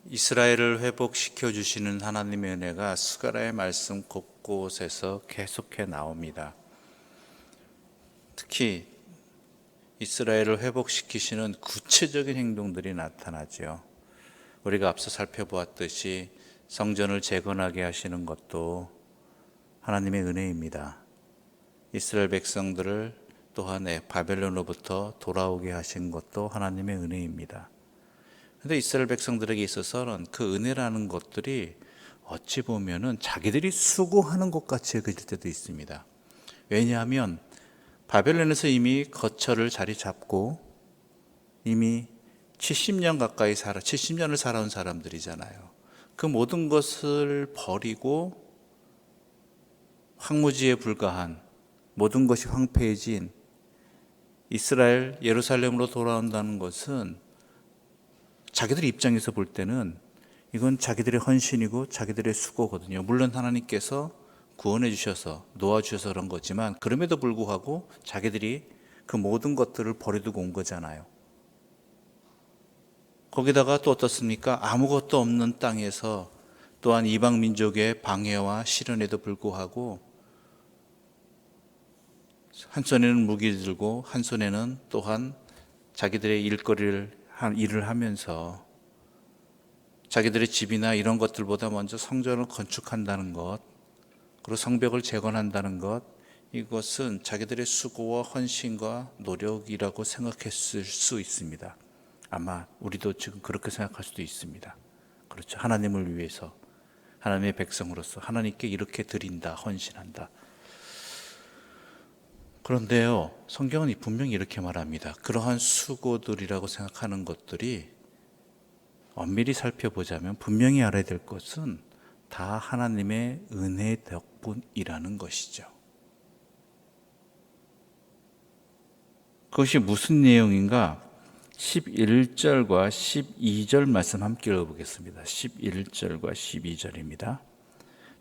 이스라엘을 회복시켜 주시는 하나님의 은혜가 스가랴의 말씀 곳곳에서 계속해 나옵니다. 특히 이스라엘을 회복시키시는 구체적인 행동들이 나타나죠. 우리가 앞서 살펴보았듯이 성전을 재건하게 하시는 것도 하나님의 은혜입니다. 이스라엘 백성들을 또한 바벨론으로부터 돌아오게 하신 것도 하나님의 은혜입니다. 그런데 이스라엘 백성들에게 있어서는 그 은혜라는 것들이 어찌 보면은 자기들이 수고하는 것 같이 여겨질 때도 있습니다. 왜냐하면 바벨론에서 이미 거처를 자리 잡고 이미 70년을 살아온 사람들이잖아요. 그 모든 것을 버리고 황무지에 불과한 모든 것이 황폐해진 이스라엘 예루살렘으로 돌아온다는 것은 자기들 입장에서 볼 때는 이건 자기들의 헌신이고 자기들의 수고거든요. 물론 하나님께서 구원해 주셔서 놓아주셔서 그런 거지만 그럼에도 불구하고 자기들이 그 모든 것들을 버려두고 온 거잖아요. 거기다가 또 어떻습니까? 아무것도 없는 땅에서 또한 이방 민족의 방해와 시련에도 불구하고 한 손에는 무기를 들고 한 손에는 또한 자기들의 일을 하면서 자기들의 집이나 이런 것들보다 먼저 성전을 건축한다는 것, 그리고 성벽을 재건한다는 것, 이것은 자기들의 수고와 헌신과 노력이라고 생각했을 수 있습니다. 아마 우리도 지금 그렇게 생각할 수도 있습니다. 그렇죠. 하나님을 위해서, 하나님의 백성으로서 하나님께 이렇게 드린다, 헌신한다. 그런데요, 성경은 분명히 이렇게 말합니다. 그러한 수고들이라고 생각하는 것들이 엄밀히 살펴보자면 분명히 알아야 될 것은 다 하나님의 은혜 덕분이라는 것이죠. 그것이 무슨 내용인가? 11절과 12절 말씀 함께 읽어보겠습니다. 11절과 12절입니다.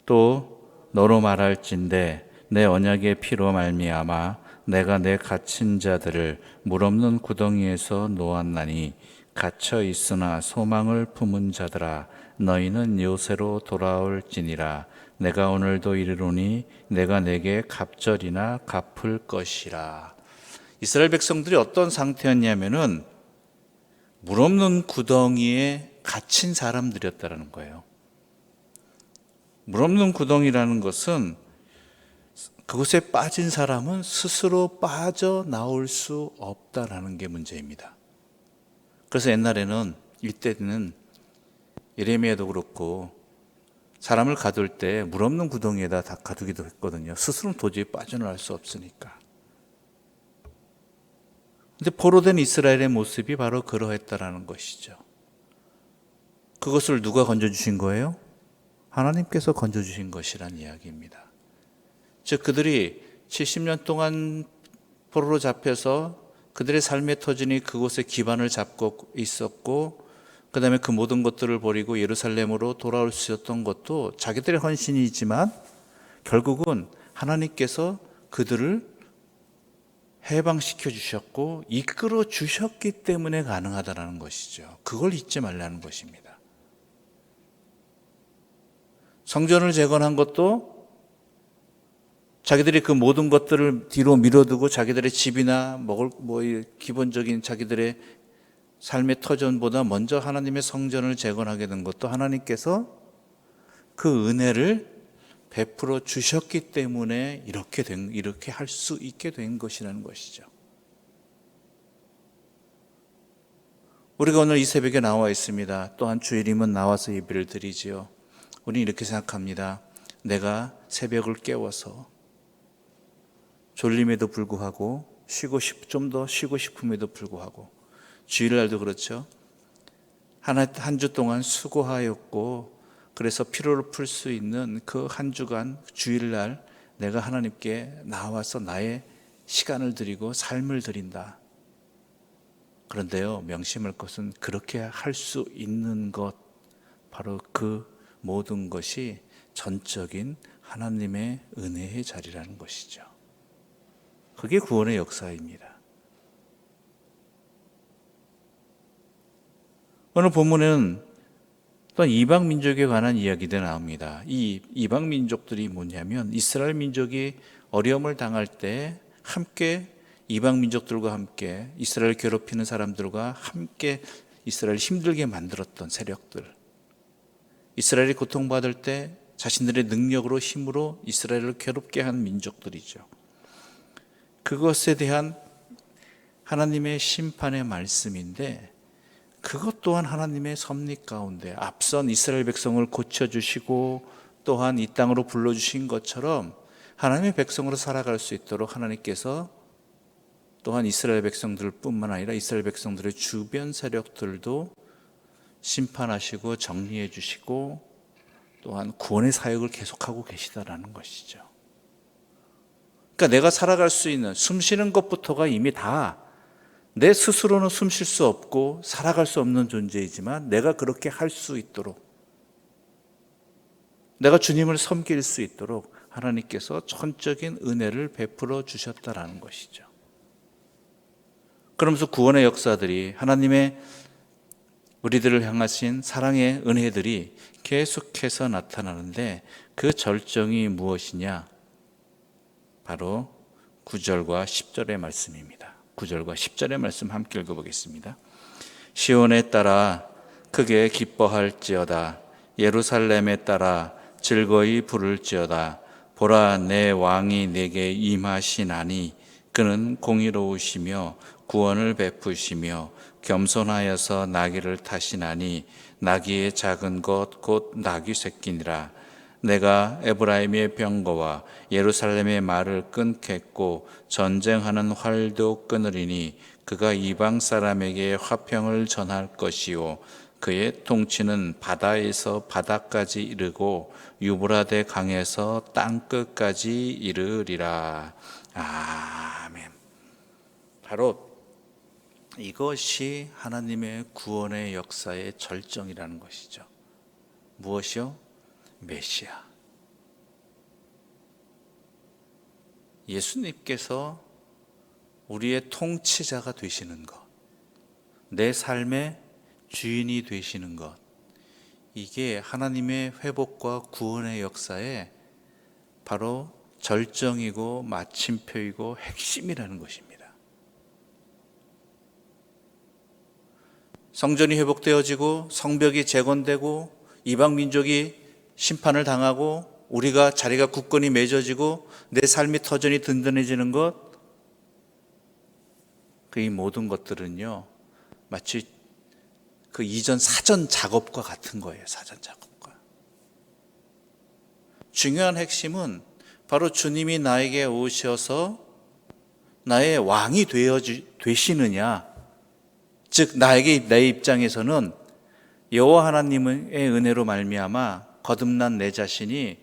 또 너로 말할진대 내 언약의 피로 말미암아 내가 내 갇힌 자들을 물 없는 구덩이에서 놓았나니 갇혀 있으나 소망을 품은 자들아 너희는 요새로 돌아올지니라. 내가 오늘도 이르노니 내가 내게 갑절이나 갚을 것이라. 이스라엘 백성들이 어떤 상태였냐면은 물 없는 구덩이에 갇힌 사람들이었다는 거예요. 물 없는 구덩이라는 것은 그곳에 빠진 사람은 스스로 빠져나올 수 없다라는 게 문제입니다. 그래서 옛날에는 이때는 예레미야도 그렇고 사람을 가둘 때 물 없는 구덩이에다 다 가두기도 했거든요. 스스로는 도저히 빠져나올 수 없으니까. 근데 포로된 이스라엘의 모습이 바로 그러했다라는 것이죠. 그것을 누가 건져주신 거예요? 하나님께서 건져주신 것이란 이야기입니다. 즉 그들이 70년 동안 포로로 잡혀서 그들의 삶의 터전이 그곳에 기반을 잡고 있었고 그 다음에 그 모든 것들을 버리고 예루살렘으로 돌아올 수 있었던 것도 자기들의 헌신이지만 결국은 하나님께서 그들을 해방시켜 주셨고 이끌어 주셨기 때문에 가능하다는 것이죠. 그걸 잊지 말라는 것입니다. 성전을 재건한 것도 자기들이 그 모든 것들을 뒤로 밀어두고 자기들의 집이나 기본적인 자기들의 삶의 터전보다 먼저 하나님의 성전을 재건하게 된 것도 하나님께서 그 은혜를 베풀어 주셨기 때문에 이렇게 할 수 있게 된 것이라는 것이죠. 우리가 오늘 이 새벽에 나와 있습니다. 또한 주일이면 나와서 예배를 드리지요. 우리는 이렇게 생각합니다. 내가 새벽을 깨워서 졸림에도 불구하고 좀 더 쉬고 싶음에도 불구하고 주일날도 그렇죠. 한 주 동안 수고하였고 그래서 피로를 풀 수 있는 그 한 주간 주일날 내가 하나님께 나와서 나의 시간을 드리고 삶을 드린다. 그런데요, 명심할 것은 그렇게 할 수 있는 것, 바로 그 모든 것이 전적인 하나님의 은혜의 자리라는 것이죠. 그게 구원의 역사입니다. 오늘 본문에는 또한 이방 민족에 관한 이야기도 나옵니다. 이 이방 민족들이 뭐냐면 이스라엘 민족이 어려움을 당할 때 함께 이방 민족들과 함께 이스라엘 괴롭히는 사람들과 함께 이스라엘 힘들게 만들었던 세력들, 이스라엘이 고통받을 때 자신들의 능력으로 힘으로 이스라엘을 괴롭게 한 민족들이죠. 그것에 대한 하나님의 심판의 말씀인데, 그것 또한 하나님의 섭리 가운데 앞선 이스라엘 백성을 고쳐주시고 또한 이 땅으로 불러주신 것처럼 하나님의 백성으로 살아갈 수 있도록 하나님께서 또한 이스라엘 백성들 뿐만 아니라 이스라엘 백성들의 주변 세력들도 심판하시고 정리해 주시고 또한 구원의 사역을 계속하고 계시다라는 것이죠. 그러니까 내가 살아갈 수 있는 숨 쉬는 것부터가 이미 다 내 스스로는 숨 쉴 수 없고 살아갈 수 없는 존재이지만 내가 그렇게 할 수 있도록, 내가 주님을 섬길 수 있도록 하나님께서 천적인 은혜를 베풀어 주셨다라는 것이죠. 그러면서 구원의 역사들이, 하나님의 우리들을 향하신 사랑의 은혜들이 계속해서 나타나는데, 그 절정이 무엇이냐? 바로 9절과 10절의 말씀입니다. 9절과 10절의 말씀 함께 읽어보겠습니다. 시온에 따라 크게 기뻐할지어다. 예루살렘에 따라 즐거이 부를지어다. 보라, 내 왕이 내게 임하시나니 그는 공의로우시며 구원을 베푸시며 겸손하여서 나귀를 타시나니 나귀의 작은 것 곧 나귀 새끼니라. 내가 에브라임의 병거와 예루살렘의 말을 끊겠고 전쟁하는 활도 끊으리니 그가 이방 사람에게 화평을 전할 것이요 그의 통치는 바다에서 바다까지 이르고 유브라데 강에서 땅 끝까지 이르리라. 아멘. 바로 이것이 하나님의 구원의 역사의 절정이라는 것이죠. 무엇이요? 메시아. 예수님께서 우리의 통치자가 되시는 것, 내 삶의 주인이 되시는 것, 이게 하나님의 회복과 구원의 역사의 바로 절정이고 마침표이고 핵심이라는 것입니다. 성전이 회복되어지고 성벽이 재건되고 이방 민족이 심판을 당하고 우리가 자리가 굳건히 맺어지고 내 삶이 터전이 든든해지는 것, 이 모든 것들은요 마치 그 이전 사전 작업과 같은 거예요. 사전 작업과. 중요한 핵심은 바로 주님이 나에게 오셔서 나의 왕이 되시느냐, 즉 나에게, 내 입장에서는 여호와 하나님의 은혜로 말미암아 거듭난 내 자신이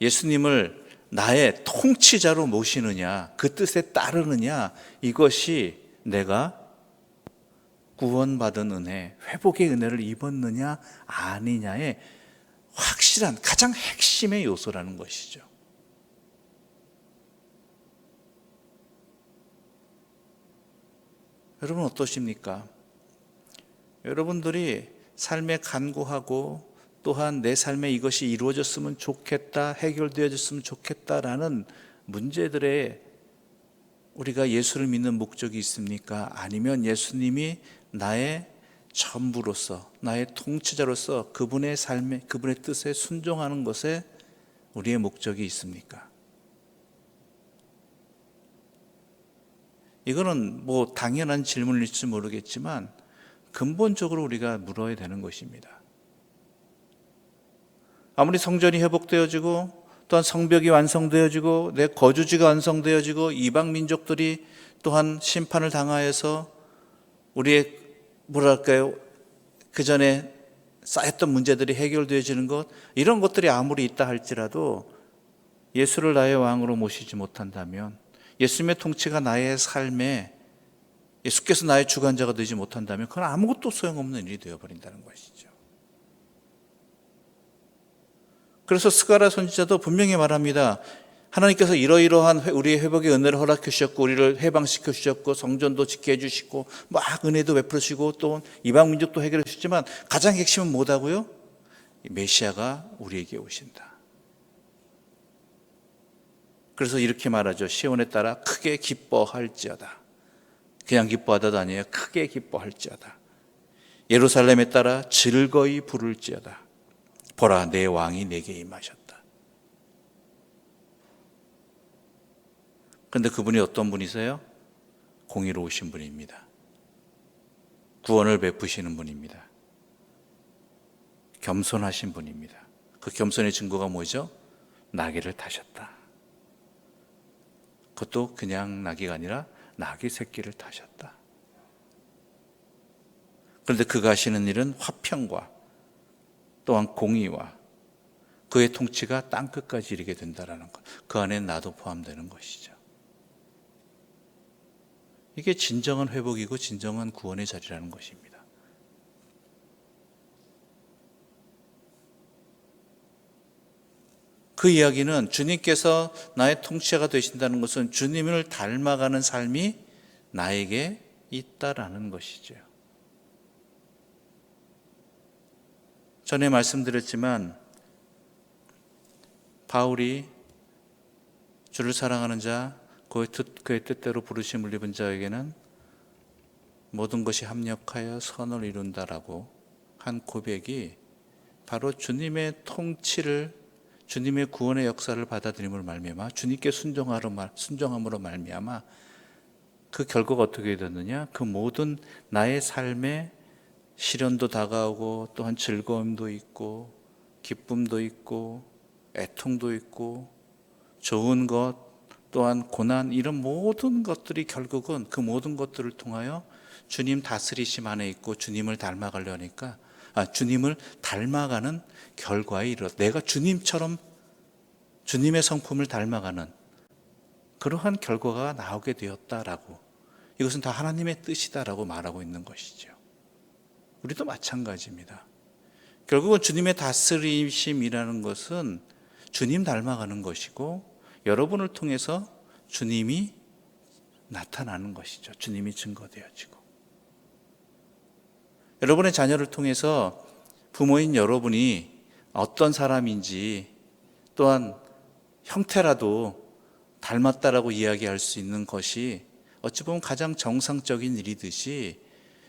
예수님을 나의 통치자로 모시느냐, 그 뜻에 따르느냐, 이것이 내가 구원받은 은혜, 회복의 은혜를 입었느냐 아니냐의 확실한 가장 핵심의 요소라는 것이죠. 여러분 어떠십니까? 여러분들이 삶에 간구하고 또한 내 삶에 이것이 이루어졌으면 좋겠다, 해결되어졌으면 좋겠다라는 문제들에 우리가 예수를 믿는 목적이 있습니까? 아니면 예수님이 나의 전부로서, 나의 통치자로서 그분의 삶에, 그분의 뜻에 순종하는 것에 우리의 목적이 있습니까? 이거는 뭐 당연한 질문일지 모르겠지만 근본적으로 우리가 물어야 되는 것입니다. 아무리 성전이 회복되어지고 또한 성벽이 완성되어지고 내 거주지가 완성되어지고 이방 민족들이 또한 심판을 당하여서 우리의 뭐랄까요, 그 전에 쌓였던 문제들이 해결되어지는 것, 이런 것들이 아무리 있다 할지라도 예수를 나의 왕으로 모시지 못한다면, 예수님의 통치가 나의 삶에, 예수께서 나의 주관자가 되지 못한다면 그건 아무것도 소용없는 일이 되어버린다는 것이죠. 그래서 스가랴 선지자도 분명히 말합니다. 하나님께서 이러이러한 우리의 회복의 은혜를 허락해 주셨고 우리를 해방시켜 주셨고 성전도 지켜 주시고 막 은혜도 베풀어 주시고 또 이방 민족도 해결해 주셨지만 가장 핵심은 뭐다고요? 메시아가 우리에게 오신다. 그래서 이렇게 말하죠. 시온에 따라 크게 기뻐할지어다. 그냥 기뻐하다도 아니에요. 크게 기뻐할지어다. 예루살렘에 따라 즐거이 부를지어다. 보라, 내 왕이 내게 임하셨다. 그런데 그분이 어떤 분이세요? 공의로우신 분입니다. 구원을 베푸시는 분입니다. 겸손하신 분입니다. 그 겸손의 증거가 뭐죠? 나귀를 타셨다. 그것도 그냥 나귀가 아니라 나귀 새끼를 타셨다. 그런데 그가 하시는 일은 화평과 또한 공의와 그의 통치가 땅끝까지 이르게 된다는 것. 그 안에 나도 포함되는 것이죠. 이게 진정한 회복이고 진정한 구원의 자리라는 것입니다. 그 이야기는 주님께서 나의 통치자가 되신다는 것은 주님을 닮아가는 삶이 나에게 있다라는 것이죠. 전에 말씀드렸지만 바울이 주를 사랑하는 자, 그의 뜻대로 부르심을 입은 자에게는 모든 것이 합력하여 선을 이룬다라고 한 고백이 바로 주님의 통치를, 주님의 구원의 역사를 받아들임으로 말미암아 주님께 순종함으로 말미암아 그 결과가 어떻게 되느냐? 그 모든 나의 삶에 시련도 다가오고 또한 즐거움도 있고 기쁨도 있고 애통도 있고 좋은 것 또한 고난, 이런 모든 것들이 결국은 그 모든 것들을 통하여 주님 다스리심 안에 있고 주님을 닮아가려니까 주님을 닮아가는 결과에 이르러 내가 주님처럼 주님의 성품을 닮아가는 그러한 결과가 나오게 되었다라고, 이것은 다 하나님의 뜻이다라고 말하고 있는 것이죠. 우리도 마찬가지입니다. 결국은 주님의 다스리심이라는 것은 주님 닮아가는 것이고 여러분을 통해서 주님이 나타나는 것이죠. 주님이 증거되어지고 여러분의 자녀를 통해서 부모인 여러분이 어떤 사람인지 또한 형태라도 닮았다라고 이야기할 수 있는 것이 어찌 보면 가장 정상적인 일이듯이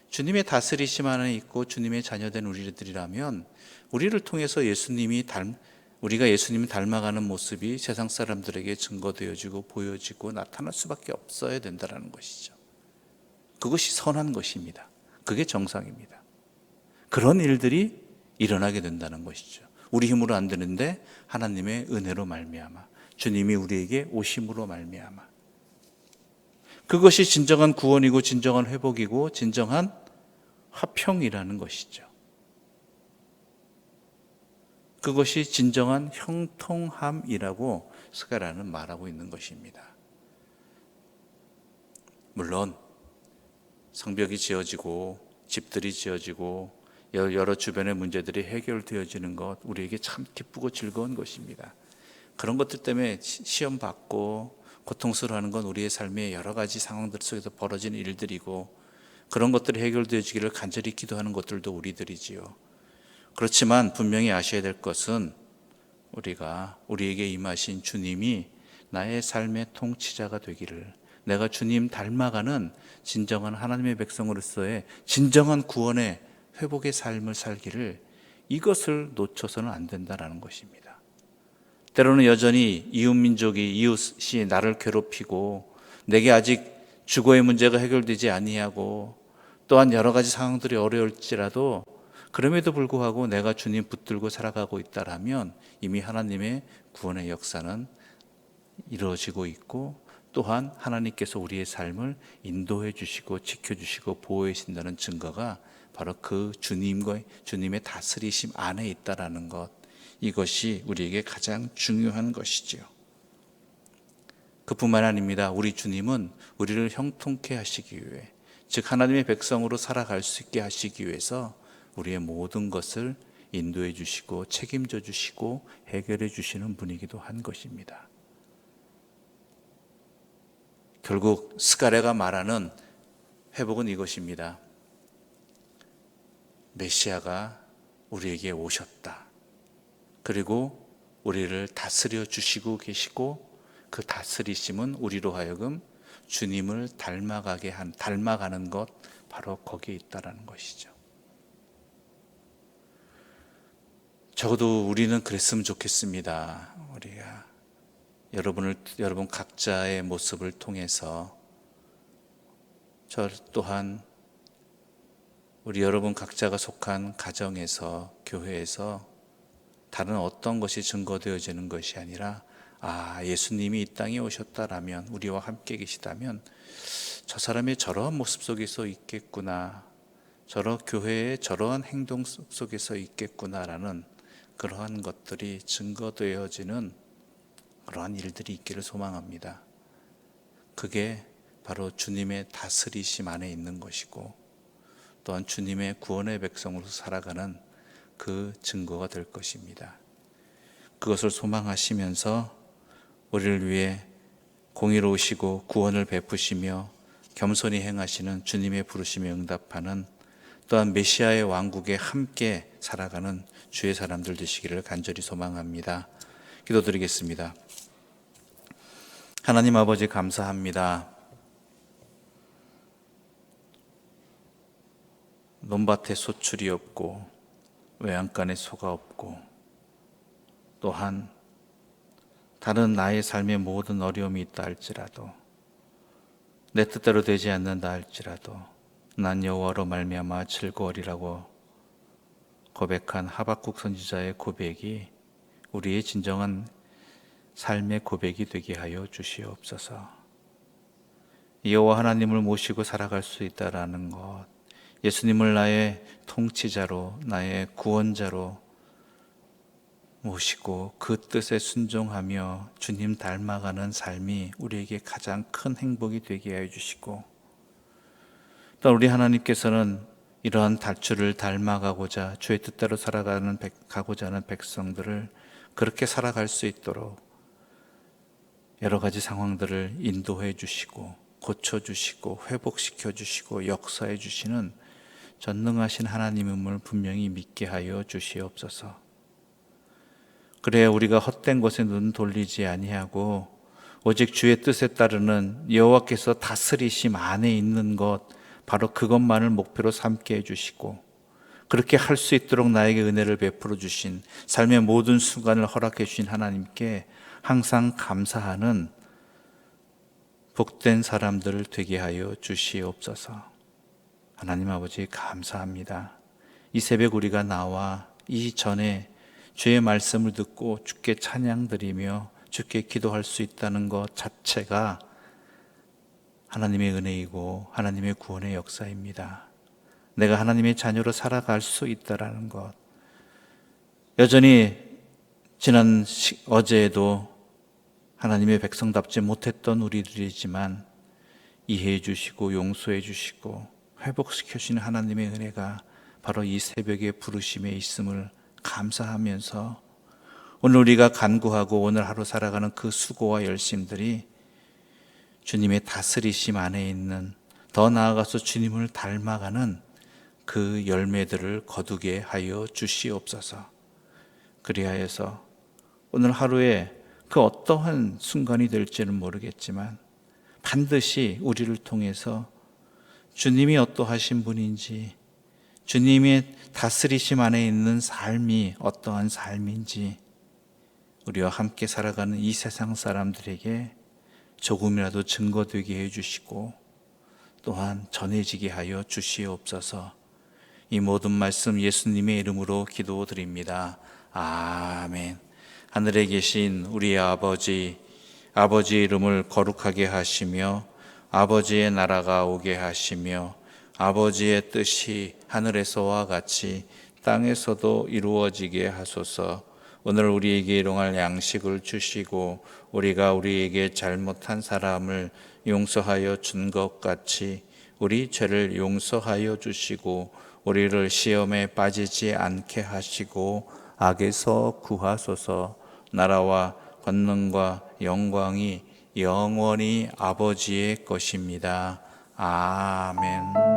주님의 다스리심 안에 있고 주님의 자녀된 우리들이라면 우리를 통해서 우리가 예수님을 닮아가는 모습이 세상 사람들에게 증거되어지고 보여지고 나타날 수밖에 없어야 된다는 것이죠. 그것이 선한 것입니다. 그게 정상입니다. 그런 일들이 일어나게 된다는 것이죠. 우리 힘으로 안 되는데 하나님의 은혜로 말미암아 주님이 우리에게 오심으로 말미암아 그것이 진정한 구원이고 진정한 회복이고 진정한 화평이라는 것이죠. 그것이 진정한 형통함이라고 스가랴는 말하고 있는 것입니다. 물론 성벽이 지어지고 집들이 지어지고 여러 주변의 문제들이 해결되어지는 것 우리에게 참 기쁘고 즐거운 것입니다. 그런 것들 때문에 시험 받고 고통스러워하는 건 우리의 삶의 여러 가지 상황들 속에서 벌어지는 일들이고 그런 것들이 해결되어지기를 간절히 기도하는 것들도 우리들이지요. 그렇지만 분명히 아셔야 될 것은 우리에게 임하신 주님이 나의 삶의 통치자가 되기를, 내가 주님 닮아가는 진정한 하나님의 백성으로서의 진정한 구원의 회복의 삶을 살기를, 이것을 놓쳐서는 안 된다는 것입니다. 때로는 여전히 이웃이 나를 괴롭히고 내게 아직 주거의 문제가 해결되지 아니하고 또한 여러 가지 상황들이 어려울지라도 그럼에도 불구하고 내가 주님 붙들고 살아가고 있다라면 이미 하나님의 구원의 역사는 이루어지고 있고 또한 하나님께서 우리의 삶을 인도해 주시고 지켜주시고 보호해 주신다는 증거가 바로 그 주님의 다스리심 안에 있다라는 것, 이것이 우리에게 가장 중요한 것이지요. 그뿐만 아닙니다. 우리 주님은 우리를 형통케 하시기 위해, 즉 하나님의 백성으로 살아갈 수 있게 하시기 위해서 우리의 모든 것을 인도해 주시고 책임져 주시고 해결해 주시는 분이기도 한 것입니다. 결국 스가랴가 말하는 회복은 이것입니다. 메시아가 우리에게 오셨다. 그리고 우리를 다스려 주시고 계시고, 그 다스리심은 우리로 하여금 주님을 닮아가는 것, 바로 거기에 있다라는 것이죠. 적어도 우리는 그랬으면 좋겠습니다. 우리가 여러분 각자의 모습을 통해서, 저 또한 우리 여러분 각자가 속한 가정에서, 교회에서 다른 어떤 것이 증거되어지는 것이 아니라, 예수님이 이 땅에 오셨다라면, 우리와 함께 계시다면 저 사람이 저러한 모습 속에서 있겠구나, 저런 교회의 저러한 행동 속에서 있겠구나라는 그러한 것들이 증거되어지는 그러한 일들이 있기를 소망합니다. 그게 바로 주님의 다스리심 안에 있는 것이고, 또한 주님의 구원의 백성으로 살아가는 그 증거가 될 것입니다. 그것을 소망하시면서 우리를 위해 공의로우시고 구원을 베푸시며 겸손히 행하시는 주님의 부르심에 응답하는, 또한 메시아의 왕국에 함께 살아가는 주의 사람들 되시기를 간절히 소망합니다. 기도드리겠습니다. 하나님 아버지, 감사합니다. 논밭에 소출이 없고 외양간에 소가 없고, 또한 다른 나의 삶의 모든 어려움이 있다 할지라도, 내 뜻대로 되지 않는다 할지라도 난 여호와로 말미암아 즐거워리라고 고백한 하박국 선지자의 고백이 우리의 진정한 삶의 고백이 되게 하여 주시옵소서. 여호와 하나님을 모시고 살아갈 수 있다라는 것, 예수님을 나의 통치자로, 나의 구원자로 모시고 그 뜻에 순종하며 주님 닮아가는 삶이 우리에게 가장 큰 행복이 되게 하여 주시고, 또 우리 하나님께서는 이러한 주를 닮아가고자, 주의 뜻대로 가고자 하는 백성들을 그렇게 살아갈 수 있도록 여러 가지 상황들을 인도해 주시고, 고쳐주시고, 회복시켜 주시고, 역사해 주시는 전능하신 하나님임을 분명히 믿게 하여 주시옵소서. 그래야 우리가 헛된 것에 눈 돌리지 아니하고 오직 주의 뜻에 따르는 여호와께서 다스리심 안에 있는 것, 바로 그것만을 목표로 삼게 해주시고, 그렇게 할 수 있도록 나에게 은혜를 베풀어 주신, 삶의 모든 순간을 허락해 주신 하나님께 항상 감사하는 복된 사람들을 되게 하여 주시옵소서. 하나님 아버지, 감사합니다. 이 새벽 우리가 나와 이전에 주의 말씀을 듣고 주께 찬양드리며 주께 기도할 수 있다는 것 자체가 하나님의 은혜이고 하나님의 구원의 역사입니다. 내가 하나님의 자녀로 살아갈 수 있다는 것, 여전히 어제에도 하나님의 백성답지 못했던 우리들이지만 이해해 주시고 용서해 주시고 회복시켜 주시는 하나님의 은혜가 바로 이 새벽의 부르심에 있음을 감사하면서, 오늘 우리가 간구하고 오늘 하루 살아가는 그 수고와 열심들이 주님의 다스리심 안에 있는, 더 나아가서 주님을 닮아가는 그 열매들을 거두게 하여 주시옵소서. 그리하여서 오늘 하루에 그 어떠한 순간이 될지는 모르겠지만 반드시 우리를 통해서 주님이 어떠하신 분인지, 주님의 다스리심 안에 있는 삶이 어떠한 삶인지 우리와 함께 살아가는 이 세상 사람들에게 조금이라도 증거되게 해주시고, 또한 전해지게 하여 주시옵소서. 이 모든 말씀 예수님의 이름으로 기도드립니다. 아멘. 하늘에 계신 우리 아버지의 이름을 거룩하게 하시며 아버지의 나라가 오게 하시며 아버지의 뜻이 하늘에서와 같이 땅에서도 이루어지게 하소서. 오늘 우리에게 일용할 양식을 주시고 우리가 우리에게 잘못한 사람을 용서하여 준 것 같이 우리 죄를 용서하여 주시고 우리를 시험에 빠지지 않게 하시고 악에서 구하소서. 나라와 권능과 영광이 영원히 아버지의 것입니다. 아멘.